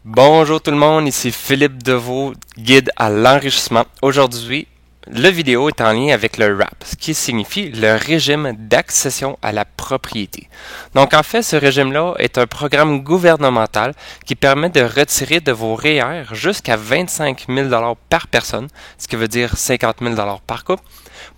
Bonjour tout le monde, ici Philippe Deveau, guide à l'enrichissement. Aujourd'hui, la vidéo est en lien avec le RAP, ce qui signifie le régime d'accession à la propriété. Donc en fait, ce régime-là est un programme gouvernemental qui permet de retirer de vos REER jusqu'à 25 000 par personne, ce qui veut dire 50 000 par couple,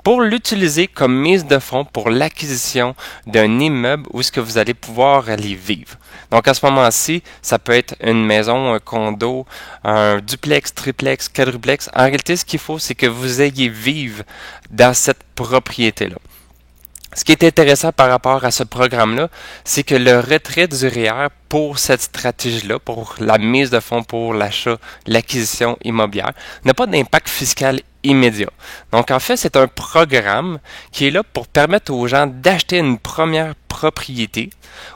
pour l'utiliser comme mise de fonds pour l'acquisition d'un immeuble où est-ce que vous allez pouvoir aller vivre. Donc à ce moment-ci, ça peut être une maison, un condo, un duplex, triplex, quadruplex. En réalité, ce qu'il faut, c'est que vous ayez vivre dans cette propriété-là. Ce qui est intéressant par rapport à ce programme-là, c'est que le retrait du REER pour cette stratégie-là, pour la mise de fonds pour l'achat, l'acquisition immobilière, n'a pas d'impact fiscal immédiat. Donc en fait, c'est un programme qui est là pour permettre aux gens d'acheter une première propriété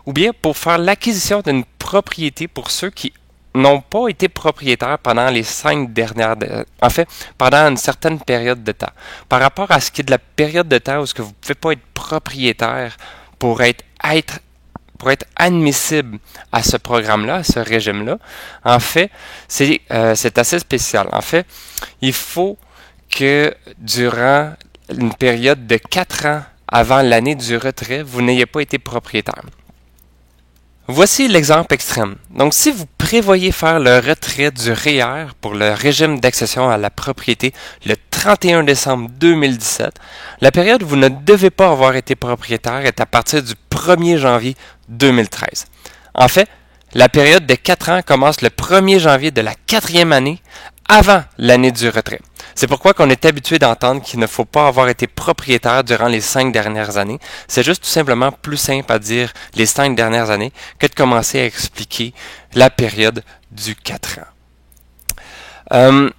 ou bien pour faire l'acquisition d'une propriété pour ceux qui n'ont pas été propriétaires pendant les 5 dernières, pendant une certaine période de temps. Par rapport à ce qui est de la période de temps où ce que vous ne pouvez pas être propriétaire pour être admissible à ce programme-là, à ce régime-là, en fait, c'est assez spécial. En fait, il faut que durant une période de 4 ans avant l'année du retrait, vous n'ayez pas été propriétaire. Voici l'exemple extrême. Donc, si vous prévoyez faire le retrait du REER pour le régime d'accession à la propriété le 31 décembre 2017, la période où vous ne devez pas avoir été propriétaire est à partir du 1er janvier 2013. En fait, la période de 4 ans commence le 1er janvier de la 4e année avant l'année du retrait. C'est pourquoi qu'on est habitué d'entendre qu'il ne faut pas avoir été propriétaire durant les 5 dernières années. C'est juste tout simplement plus simple à dire les 5 dernières années que de commencer à expliquer la période du 4 ans.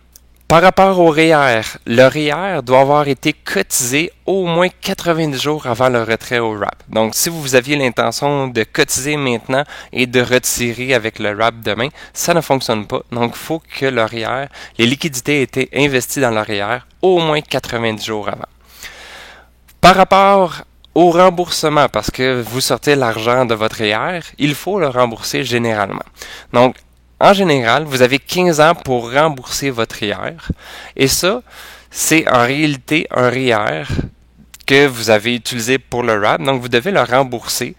Par rapport au REER, le REER doit avoir été cotisé au moins 90 jours avant le retrait au RAP. Donc, si vous aviez l'intention de cotiser maintenant et de retirer avec le RAP demain, ça ne fonctionne pas. Donc, il faut que le REER, les liquidités aient été investies dans le REER au moins 90 jours avant. Par rapport au remboursement, parce que vous sortez l'argent de votre REER, il faut le rembourser généralement. Donc, en général, vous avez 15 ans pour rembourser votre REER. Et ça, c'est en réalité un REER que vous avez utilisé pour le RAP. Donc, vous devez le rembourser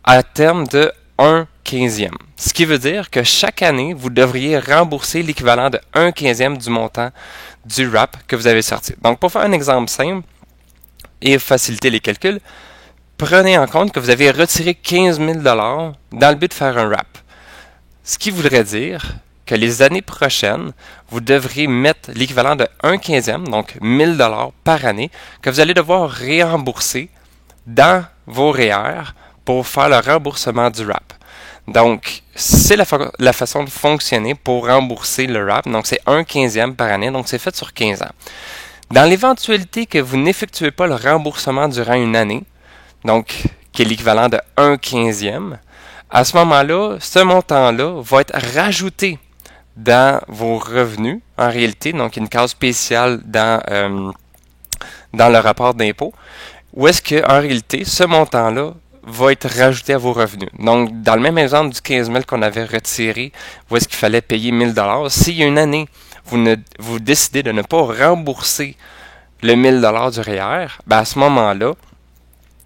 à terme de 1/15e. Ce qui veut dire que chaque année, vous devriez rembourser l'équivalent de 1/15e du montant du RAP que vous avez sorti. Donc, pour faire un exemple simple et faciliter les calculs, prenez en compte que vous avez retiré 15 000 $ dans le but de faire un RAP. Ce qui voudrait dire que les années prochaines, vous devrez mettre l'équivalent de 1/15e, donc 1000 $ par année, que vous allez devoir réembourser dans vos REER pour faire le remboursement du RAP. Donc, c'est la façon de fonctionner pour rembourser le RAP. Donc, c'est 1/15e par année, donc c'est fait sur 15 ans. Dans l'éventualité que vous n'effectuez pas le remboursement durant une année, donc qui est l'équivalent de 1/15e, à ce moment-là, ce montant-là va être rajouté dans vos revenus, en réalité, donc une case spéciale dans le rapport d'impôt, où est-ce qu'en réalité, ce montant-là va être rajouté à vos revenus. Donc, dans le même exemple du 15 000 qu'on avait retiré, où est-ce qu'il fallait payer 1000 $, s'il y a une année, vous décidez de ne pas rembourser le 1000 $ du REER, ben à ce moment-là,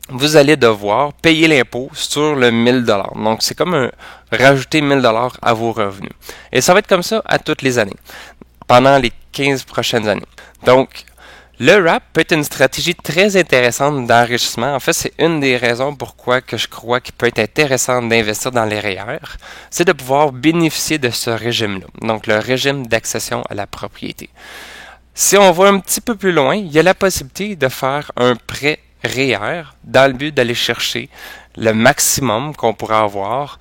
vous allez devoir payer l'impôt sur le 1000 $. Donc, c'est comme rajouter 1000 $ à vos revenus. Et ça va être comme ça à toutes les années, pendant les 15 prochaines années. Donc, le RAP peut être une stratégie très intéressante d'enrichissement. En fait, c'est une des raisons pourquoi que je crois qu'il peut être intéressant d'investir dans les REER, c'est de pouvoir bénéficier de ce régime-là, donc le régime d'accession à la propriété. Si on va un petit peu plus loin, il y a la possibilité de faire un prêt REER dans le but d'aller chercher le maximum qu'on pourrait avoir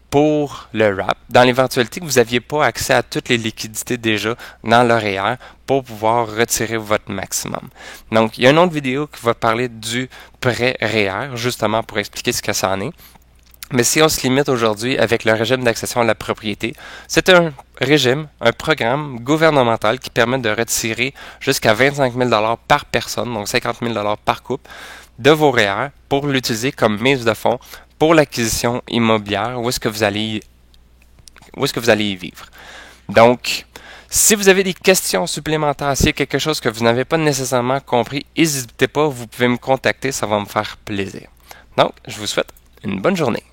pour le RAP, dans l'éventualité que vous n'aviez pas accès à toutes les liquidités déjà dans le REER pour pouvoir retirer votre maximum. Donc, il y a une autre vidéo qui va parler du prêt REER, justement pour expliquer ce que ça en est. Mais si on se limite aujourd'hui avec le régime d'accession à la propriété, c'est un régime, un programme gouvernemental qui permet de retirer jusqu'à 25 000 $ par personne, donc 50 000 $ par couple, de vos REER pour l'utiliser comme mise de fonds pour l'acquisition immobilière, où est-ce que vous allez où est-ce que vous allez y vivre. Donc, si vous avez des questions supplémentaires, s'il y a quelque chose que vous n'avez pas nécessairement compris, n'hésitez pas, vous pouvez me contacter, ça va me faire plaisir. Donc, je vous souhaite une bonne journée.